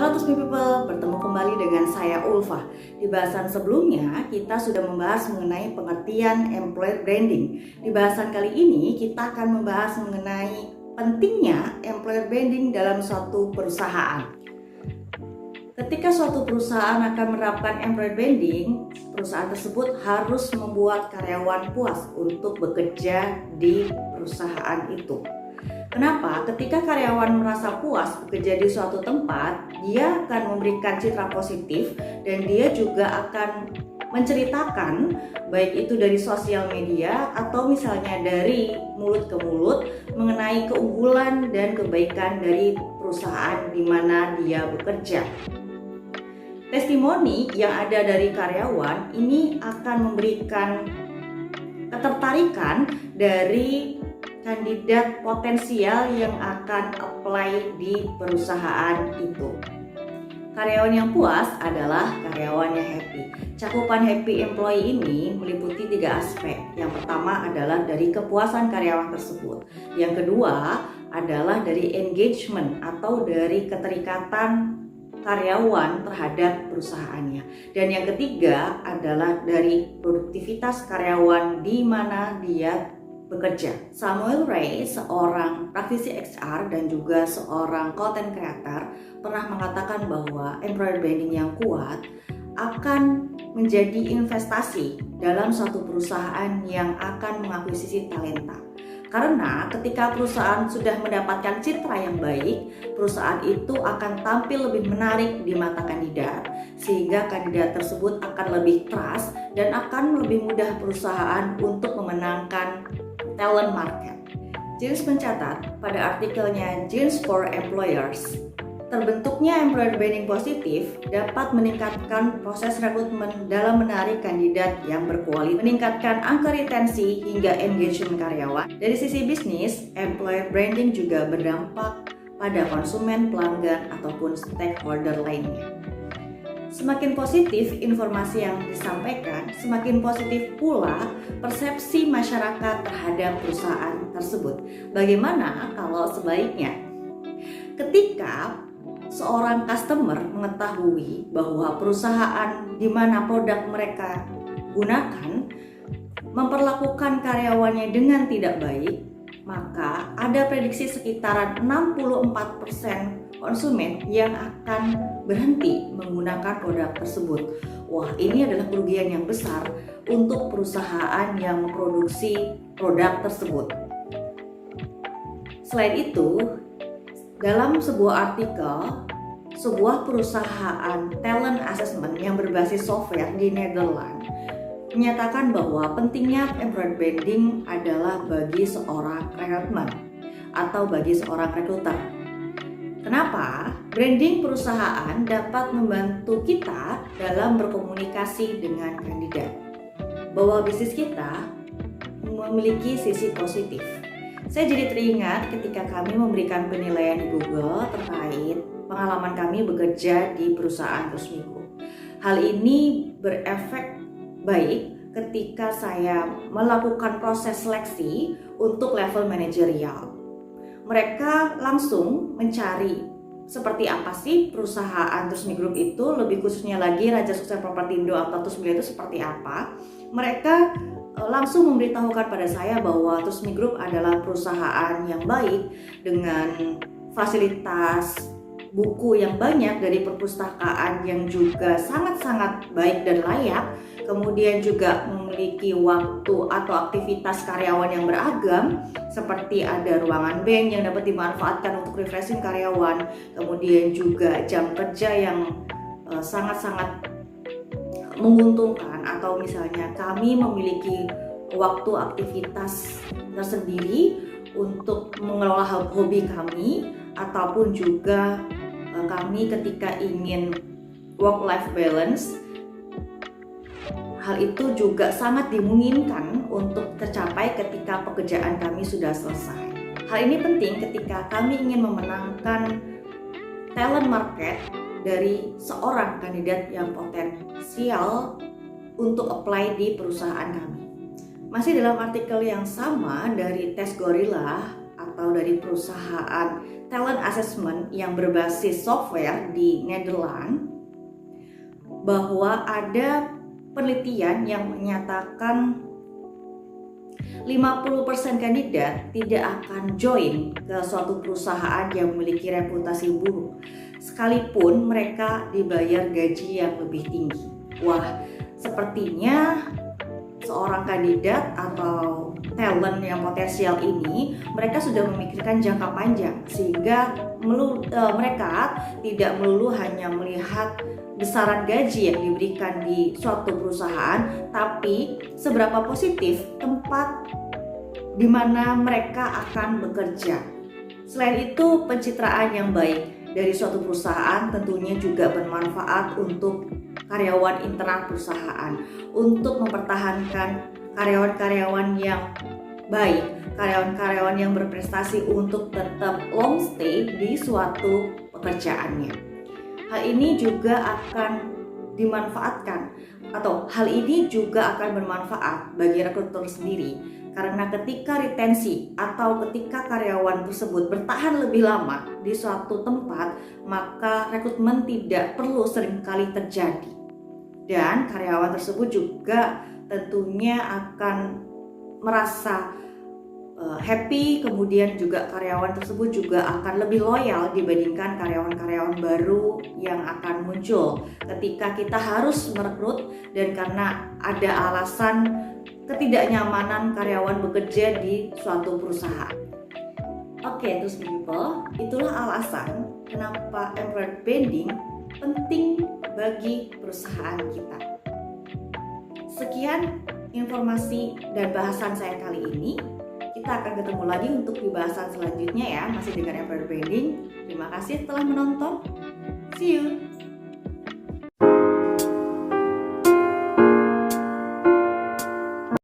Halo Tusmi People, bertemu kembali dengan saya Ulfa. Di bahasan sebelumnya kita sudah membahas mengenai pengertian employer branding. Di bahasan kali ini kita akan membahas mengenai pentingnya employer branding dalam suatu perusahaan. Ketika suatu perusahaan akan menerapkan employer branding, perusahaan tersebut harus membuat karyawan puas untuk bekerja di perusahaan itu. Kenapa? Ketika karyawan merasa puas bekerja di suatu tempat, dia akan memberikan citra positif dan dia juga akan menceritakan baik itu dari sosial media atau misalnya dari mulut ke mulut mengenai keunggulan dan kebaikan dari perusahaan di mana dia bekerja. Testimoni yang ada dari karyawan ini akan memberikan ketertarikan dari kandidat potensial yang akan apply di perusahaan itu. Karyawan yang puas adalah karyawan yang happy. Cakupan happy employee ini meliputi 3 aspek. Yang pertama adalah dari kepuasan karyawan tersebut. Yang kedua adalah dari engagement atau dari keterikatan karyawan terhadap perusahaannya. Dan yang ketiga adalah dari produktivitas karyawan di mana dia bekerja. Samuel Ray, seorang praktisi HR dan juga seorang content creator, pernah mengatakan bahwa employer branding yang kuat akan menjadi investasi dalam suatu perusahaan yang akan mengakuisisi talenta. Karena ketika perusahaan sudah mendapatkan citra yang baik, perusahaan itu akan tampil lebih menarik di mata kandidat, sehingga kandidat tersebut akan lebih trust dan akan lebih mudah perusahaan untuk memenangkan talent market. Jeans mencatat pada artikelnya Jeans for Employers, terbentuknya employer branding positif dapat meningkatkan proses rekrutmen dalam menarik kandidat yang berkualitas, meningkatkan angka retensi hingga engagement karyawan. Dari sisi bisnis, employer branding juga berdampak pada konsumen, pelanggan, ataupun stakeholder lainnya. Semakin positif informasi yang disampaikan, semakin positif pula persepsi masyarakat terhadap perusahaan tersebut. Bagaimana kalau sebaliknya? Ketika seorang customer mengetahui bahwa perusahaan di mana produk mereka gunakan memperlakukan karyawannya dengan tidak baik, maka ada prediksi sekitaran 64% konsumen yang akan berhenti menggunakan produk tersebut. Wah, ini adalah kerugian yang besar untuk perusahaan yang memproduksi produk tersebut. Selain itu, dalam sebuah artikel, sebuah perusahaan talent assessment yang berbasis software di Netherlands menyatakan bahwa pentingnya employer branding adalah bagi seorang rekrutmen atau bagi seorang rekruter. Kenapa? Branding perusahaan dapat membantu kita dalam berkomunikasi dengan kandidat, bahwa bisnis kita memiliki sisi positif. Saya jadi teringat ketika kami memberikan penilaian di Google terkait pengalaman kami bekerja di perusahaan Tusmi Group. Hal ini berefek baik ketika saya melakukan proses seleksi untuk level manajerial. Mereka langsung mencari seperti apa sih perusahaan Tusmi Group itu, lebih khususnya lagi Raja Sukses Propertindo atau Tusmi itu seperti apa. Mereka langsung memberitahukan pada saya bahwa Tusmi Group adalah perusahaan yang baik dengan fasilitas buku yang banyak dari perpustakaan yang juga sangat-sangat baik dan layak, kemudian juga memiliki waktu atau aktivitas karyawan yang beragam, seperti ada ruangan bank yang dapat dimanfaatkan untuk refreshing karyawan, kemudian juga jam kerja yang sangat-sangat menguntungkan, atau misalnya kami memiliki waktu aktivitas tersendiri untuk mengelola hobi kami, ataupun juga kami ketika ingin work-life balance, hal itu juga sangat dimungkinkan untuk tercapai ketika pekerjaan kami sudah selesai. Hal ini penting ketika kami ingin memenangkan talent market dari seorang kandidat yang potensial untuk apply di perusahaan kami. Masih dalam artikel yang sama dari Tes Gorilla atau dari perusahaan talent assessment yang berbasis software di Nederland, bahwa ada penelitian yang menyatakan 50% kandidat tidak akan join ke suatu perusahaan yang memiliki reputasi buruk sekalipun mereka dibayar gaji yang lebih tinggi. Wah, sepertinya seorang kandidat atau talent yang potensial ini mereka sudah memikirkan jangka panjang, sehingga mereka tidak melulu hanya melihat besaran gaji yang diberikan di suatu perusahaan, tapi seberapa positif tempat di mana mereka akan bekerja. Selain itu, pencitraan yang baik dari suatu perusahaan tentunya juga bermanfaat untuk karyawan internal perusahaan, untuk mempertahankan karyawan-karyawan yang baik, karyawan-karyawan yang berprestasi untuk tetap long stay di suatu pekerjaannya. Hal ini juga akan dimanfaatkan, atau hal ini juga akan bermanfaat bagi rekruter sendiri, karena ketika retensi atau ketika karyawan tersebut bertahan lebih lama di suatu tempat, maka rekrutmen tidak perlu seringkali terjadi, dan karyawan tersebut juga tentunya akan merasa happy. Kemudian juga karyawan tersebut juga akan lebih loyal dibandingkan karyawan-karyawan baru yang akan muncul ketika kita harus merekrut dan karena ada alasan ketidaknyamanan karyawan bekerja di suatu perusahaan. Oke, terus people, itulah alasan kenapa employer branding penting bagi perusahaan kita. Sekian informasi dan bahasan saya kali ini. Kita akan ketemu lagi untuk di bahasan selanjutnya ya, masih dengan employer branding. Terima kasih telah menonton. See you.